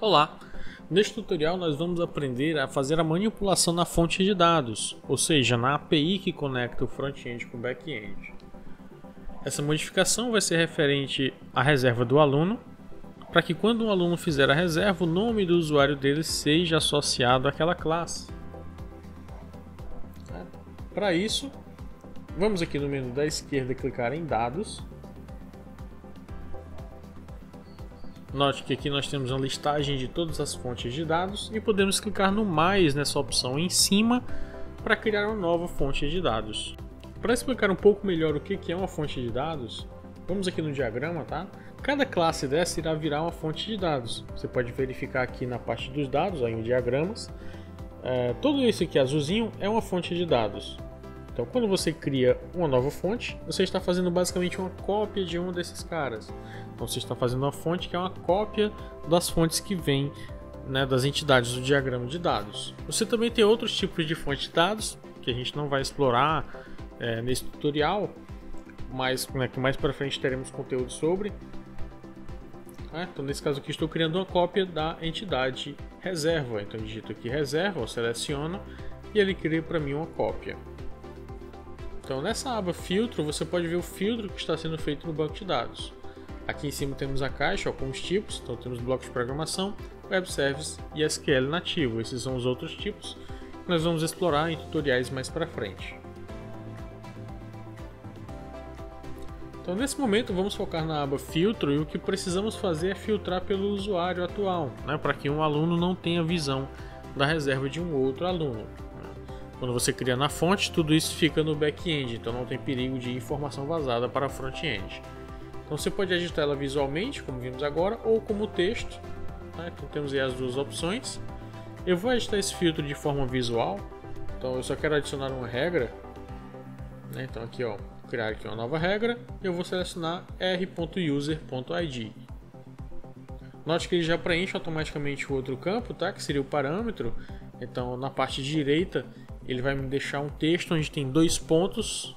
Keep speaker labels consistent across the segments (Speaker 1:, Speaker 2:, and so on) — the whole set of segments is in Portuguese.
Speaker 1: Olá! Neste tutorial nós vamos aprender a fazer a manipulação na fonte de dados, ou seja, na API que conecta o front-end com o back-end. Essa modificação vai ser referente à reserva do aluno, para que quando um aluno fizer a reserva, o nome do usuário dele seja associado àquela classe. Para isso, vamos aqui no menu da esquerda e clicar em Dados. Note que aqui nós temos uma listagem de todas as fontes de dados e podemos clicar no mais nessa opção em cima para criar uma nova fonte de dados. Para explicar um pouco melhor o que é uma fonte de dados, vamos aqui no diagrama, tá? Cada classe dessa irá virar uma fonte de dados. Você pode verificar aqui na parte dos dados, aí em diagramas, tudo isso aqui azulzinho é uma fonte de dados. Então, quando você cria uma nova fonte, você está fazendo basicamente uma cópia de um desses caras. Então, você está fazendo uma fonte que é uma cópia das fontes que vêm, né, das entidades do diagrama de dados. Você também tem outros tipos de fonte de dados que a gente não vai explorar nesse tutorial, mas que mais para frente teremos conteúdo sobre. Então, nesse caso aqui, estou criando uma cópia da entidade reserva. Então, eu digito aqui reserva, eu seleciono e ele cria para mim uma cópia. Então, nessa aba filtro, você pode ver o filtro que está sendo feito no banco de dados. Aqui em cima temos a caixa com os tipos, então temos blocos de programação, web service e SQL nativo. Esses são os outros tipos que nós vamos explorar em tutoriais mais para frente. Então, nesse momento, vamos focar na aba filtro e o que precisamos fazer é filtrar pelo usuário atual, para que um aluno não tenha visão da reserva de um outro aluno. Quando você cria na fonte, tudo isso fica no back-end, então não tem perigo de informação vazada para front-end. Então você pode agitar ela visualmente, como vimos agora, ou como texto. Então temos aí as duas opções. Eu vou agitar esse filtro de forma visual, então eu só quero adicionar uma regra. Então aqui, criar aqui uma nova regra, eu vou selecionar r.user.id. Note que ele já preenche automaticamente o outro campo, que seria o parâmetro. Então na parte direita ele vai me deixar um texto onde tem dois pontos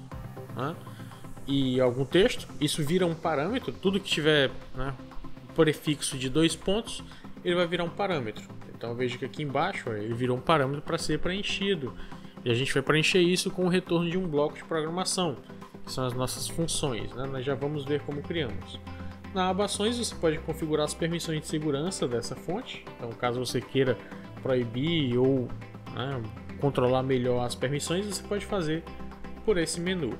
Speaker 1: e algum texto. Isso vira um parâmetro. Tudo que tiver prefixo de dois pontos, ele vai virar um parâmetro. Então veja que aqui embaixo ele virou um parâmetro para ser preenchido. E a gente vai preencher isso com o retorno de um bloco de programação, que são as nossas funções. Nós já vamos ver como criamos. Na aba ações você pode configurar as permissões de segurança dessa fonte. Então caso você queira proibir ou controlar melhor as permissões, você pode fazer por esse menu.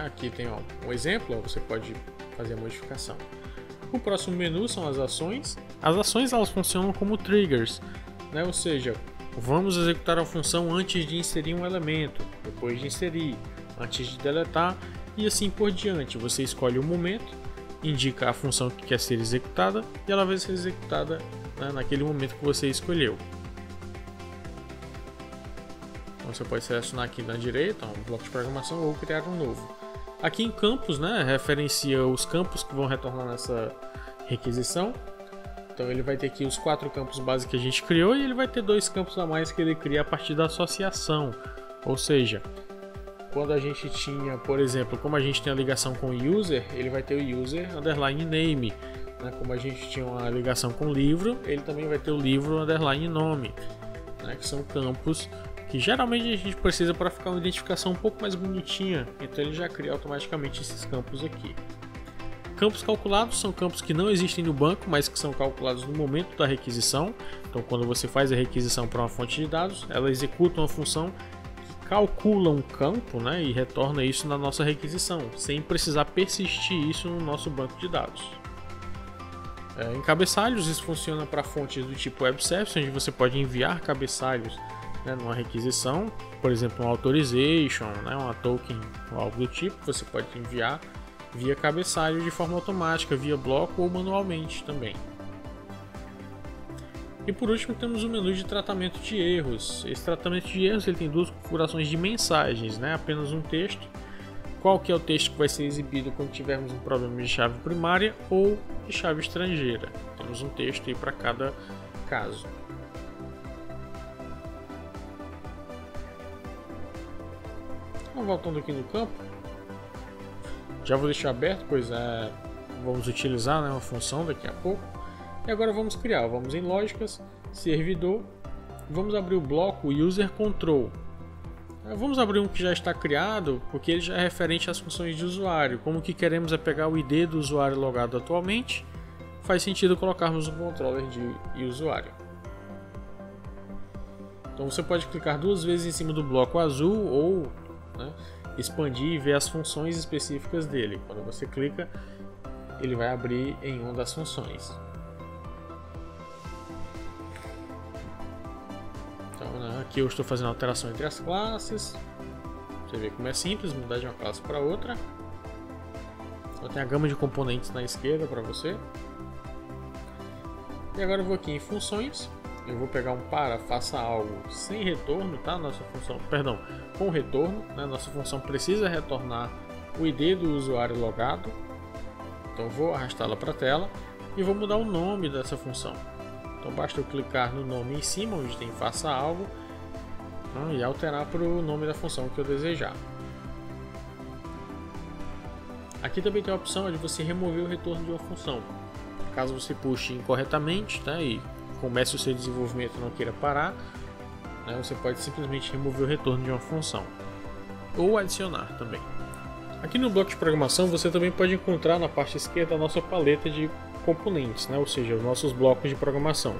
Speaker 1: Aqui tem um exemplo, você pode fazer a modificação. O próximo menu são as ações. As ações elas funcionam como triggers, ou seja, vamos executar a função antes de inserir um elemento, depois de inserir, antes de deletar e assim por diante. Você escolhe o momento, indica a função que quer ser executada e ela vai ser executada naquele momento que você escolheu. Então você pode selecionar aqui na direita um bloco de programação ou criar um novo. Aqui em campos, referencia os campos que vão retornar nessa requisição. Então ele vai ter aqui os 4 campos básicos que a gente criou e ele vai ter 2 campos a mais que ele cria a partir da associação. Ou seja, quando a gente tinha, por exemplo, como a gente tem a ligação com o user, ele vai ter o user underline name. Como a gente tinha uma ligação com o livro, ele também vai ter o livro underline nome, que são campos que geralmente a gente precisa para ficar uma identificação um pouco mais bonitinha. Então ele já cria automaticamente esses campos aqui. Campos calculados são campos que não existem no banco, mas que são calculados no momento da requisição. Então quando você faz a requisição para uma fonte de dados, ela executa uma função calcula um campo e retorna isso na nossa requisição, sem precisar persistir isso no nosso banco de dados. Em cabeçalhos, isso funciona para fontes do tipo web service, onde você pode enviar cabeçalhos numa requisição, por exemplo, um authorization, uma token ou algo do tipo, você pode enviar via cabeçalho de forma automática, via bloco ou manualmente também. E por último temos o menu de tratamento de erros. Esse tratamento de erros ele tem duas configurações de mensagens, apenas um texto. Qual que é o texto que vai ser exibido quando tivermos um problema de chave primária ou de chave estrangeira. Temos um texto aí para cada caso. Então, voltando aqui no campo, Já vou deixar aberto, pois vamos utilizar, né, uma função daqui a pouco. E agora vamos criar, vamos em lógicas, servidor, vamos abrir o bloco user control. Vamos abrir um que já está criado, porque ele já é referente às funções de usuário. Como o que queremos é pegar o ID do usuário logado atualmente, faz sentido colocarmos um controller de usuário. Então você pode clicar 2 vezes em cima do bloco azul ou, né, expandir e ver as funções específicas dele. Quando você clica, ele vai abrir em uma das funções. Então, né, aqui eu estou fazendo alteração entre as classes. Você vê como é simples mudar de uma classe para outra. Então, tem a gama de componentes na esquerda para você. E agora eu vou aqui em funções. Eu vou pegar um faça algo sem retorno, tá? Nossa função, perdão, com retorno, né? Nossa função precisa retornar o ID do usuário logado. Então vou arrastá-la para a tela e vou mudar o nome dessa função. Então basta eu clicar no nome em cima, onde tem faça algo, né? E alterar para o nome da função que eu desejar. Aqui também tem a opção de você remover o retorno de uma função. Caso você puxe incorretamente, tá? E comece o seu desenvolvimento e não queira parar, né, você pode simplesmente remover o retorno de uma função ou adicionar também. Aqui no bloco de programação você também pode encontrar na parte esquerda a nossa paleta de componentes, né, ou seja, os nossos blocos de programação.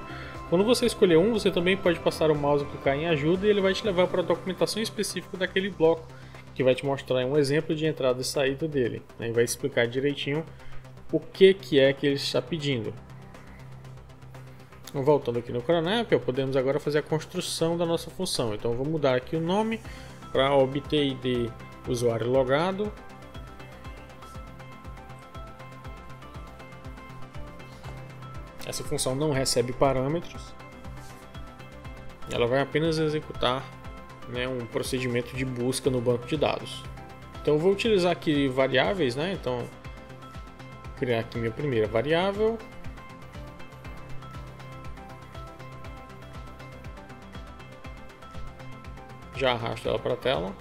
Speaker 1: Quando você escolher um, você também pode passar o mouse e clicar em ajuda e ele vai te levar para a documentação específica daquele bloco, que vai te mostrar um exemplo de entrada e saída dele, né, e vai explicar direitinho o que é que ele está pedindo. Voltando aqui no Cronap, podemos agora fazer a construção da nossa função. Então eu vou mudar aqui o nome para obter ID usuário logado. Essa função não recebe parâmetros. Ela vai apenas executar, né, um procedimento de busca no banco de dados. Então eu vou utilizar aqui variáveis, né? Então vou criar aqui minha primeira variável. Já arrasto ela para a tela.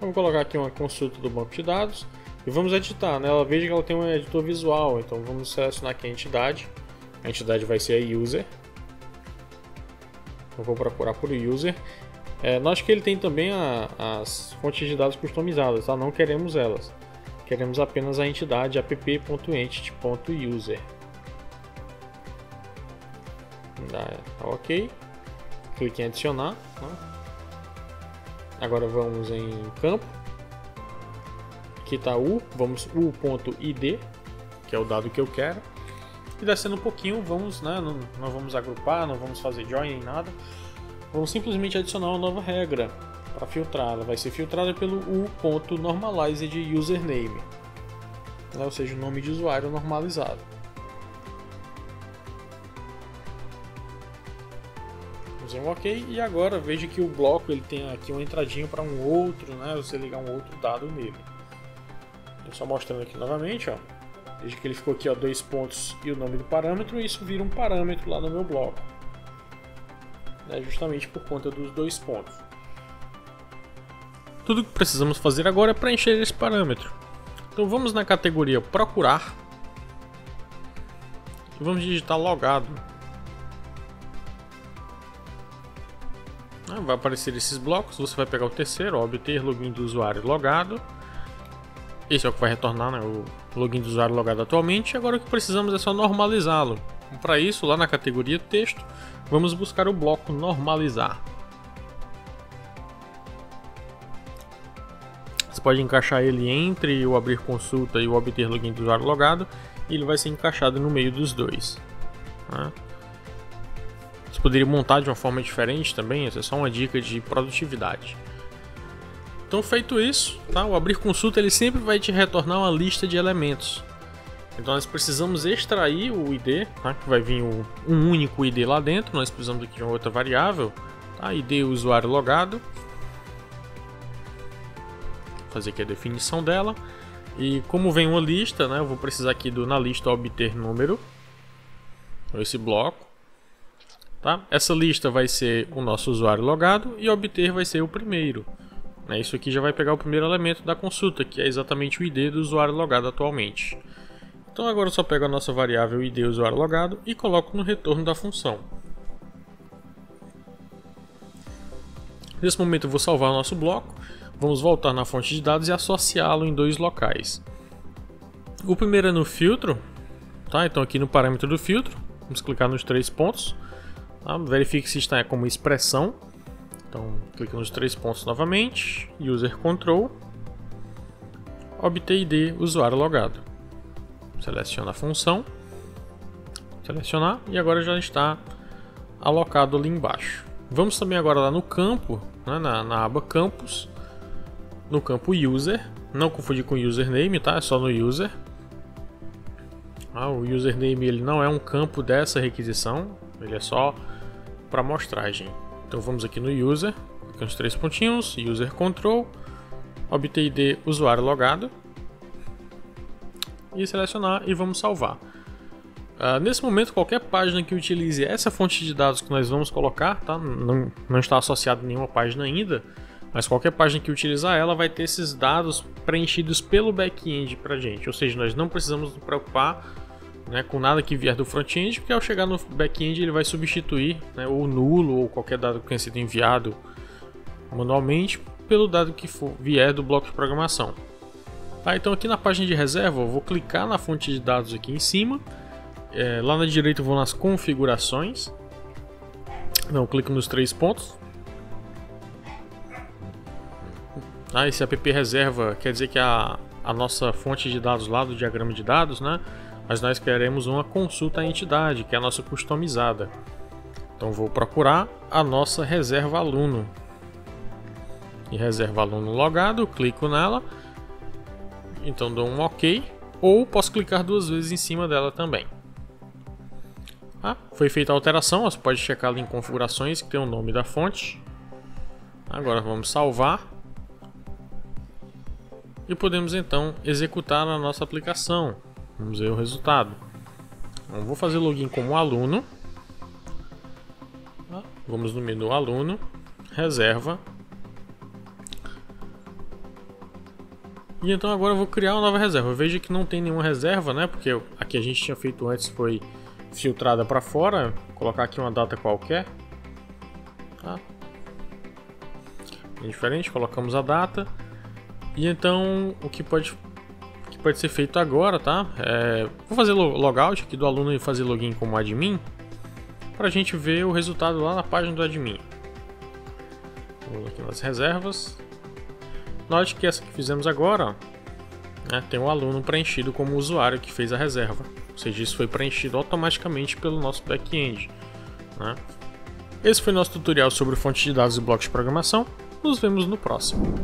Speaker 1: Vamos colocar aqui uma consulta do banco de dados e vamos editar, né? Ela veja que ela tem um editor visual, então vamos selecionar aqui a entidade. A entidade vai ser a user. Eu vou procurar por user. Note que ele tem também as fontes de dados customizadas, tá? Não queremos elas. Queremos apenas a entidade app.entity.user. Ok, clique em adicionar, né? Agora vamos em campo, aqui está vamos u.id, que é o dado que eu quero, e descendo um pouquinho vamos, né, não vamos agrupar, não vamos fazer join nem nada, vamos simplesmente adicionar uma nova regra para filtrar. Ela vai ser filtrada pelo u.normalizedUsername, né, ou seja, o nome de usuário normalizado. Um OK, e agora veja que o bloco ele tem aqui uma entradinha para um outro, né? Você ligar um outro dado nele. Estou só mostrando aqui novamente, ó. Veja que ele ficou aqui, ó, 2 pontos e o nome do parâmetro, e isso vira um parâmetro lá no meu bloco, né? Justamente por conta dos 2 pontos. Tudo que precisamos fazer agora é preencher esse parâmetro. Então vamos na categoria procurar e vamos digitar logado. Vai aparecer esses blocos, você vai pegar o terceiro, obter login do usuário logado. Esse é o que vai retornar, né, o login do usuário logado atualmente. Agora o que precisamos é só normalizá-lo. Para isso, lá na categoria texto, vamos buscar o bloco normalizar. Você pode encaixar ele entre o abrir consulta e o obter login do usuário logado, e ele vai ser encaixado no meio dos dois, né? Você poderia montar de uma forma diferente também, essa é só uma dica de produtividade. Então, feito isso, tá? O abrir consulta ele sempre vai te retornar uma lista de elementos. Então nós precisamos extrair o ID, tá? Que vai vir um único ID lá dentro. Nós precisamos aqui de uma outra variável, tá? ID usuário logado. Vou fazer aqui a definição dela. E como vem uma lista, né? Eu vou precisar aqui na lista obter número, esse bloco. Tá? Essa lista vai ser o nosso usuário logado e obter vai ser o primeiro. Isso aqui já vai pegar o primeiro elemento da consulta, que é exatamente o ID do usuário logado atualmente. Então agora eu só pego a nossa variável ID usuário logado e coloco no retorno da função. Nesse momento eu vou salvar o nosso bloco, vamos voltar na fonte de dados e associá-lo em dois locais. O primeiro é no filtro, tá? Então aqui no parâmetro do filtro, vamos clicar nos 3 pontos, tá? Verifique se está como expressão. Então clica nos 3 pontos novamente, user control, obter ID usuário logado. Seleciona a função, selecionar e agora já está alocado ali embaixo. Vamos também agora lá no campo, né, na aba campos, no campo user, não confundir com username, tá? É só no user. O username ele não é um campo dessa requisição, ele é só para amostragem. Então vamos aqui no user, com os 3 pontinhos, user control, obter ID usuário logado e selecionar e vamos salvar. Nesse momento qualquer página que utilize essa fonte de dados que nós vamos colocar, tá? Não está associado a nenhuma página ainda, mas qualquer página que utilizar ela vai ter esses dados preenchidos pelo back-end para a gente, ou seja, nós não precisamos nos preocupar, né, com nada que vier do front-end, porque ao chegar no back-end ele vai substituir, né, o nulo ou qualquer dado que tenha sido enviado manualmente pelo dado que vier do bloco de programação. Tá, então aqui na página de reserva eu vou clicar na fonte de dados aqui em cima, lá na direita eu vou nas configurações, não, clico nos 3 pontos. Esse app reserva quer dizer que a nossa fonte de dados lá do diagrama de dados, né? Mas nós queremos uma consulta à entidade, que é a nossa customizada. Então vou procurar a nossa reserva aluno. E reserva aluno logado, clico nela. Então dou um OK. Ou posso clicar 2 vezes em cima dela também. Foi feita a alteração, você pode checar ali em configurações que tem o nome da fonte. Agora vamos salvar. E podemos então executar a nossa aplicação. Vamos ver o resultado. Então, vou fazer login como aluno. Vamos no menu aluno, reserva. E então agora eu vou criar uma nova reserva. Veja que não tem nenhuma reserva, né? Porque aqui a gente tinha feito antes foi filtrada para fora. Vou colocar aqui uma data qualquer. É diferente, colocamos a data. E então o que pode ser feito agora, tá? Vou fazer logout aqui do aluno e fazer login como admin para a gente ver o resultado lá na página do admin. Vamos aqui nas reservas. Note que essa que fizemos agora, né, tem um aluno preenchido como usuário que fez a reserva. Ou seja, isso foi preenchido automaticamente pelo nosso back-end, né? Esse foi nosso tutorial sobre fontes de dados e blocos de programação. Nos vemos no próximo.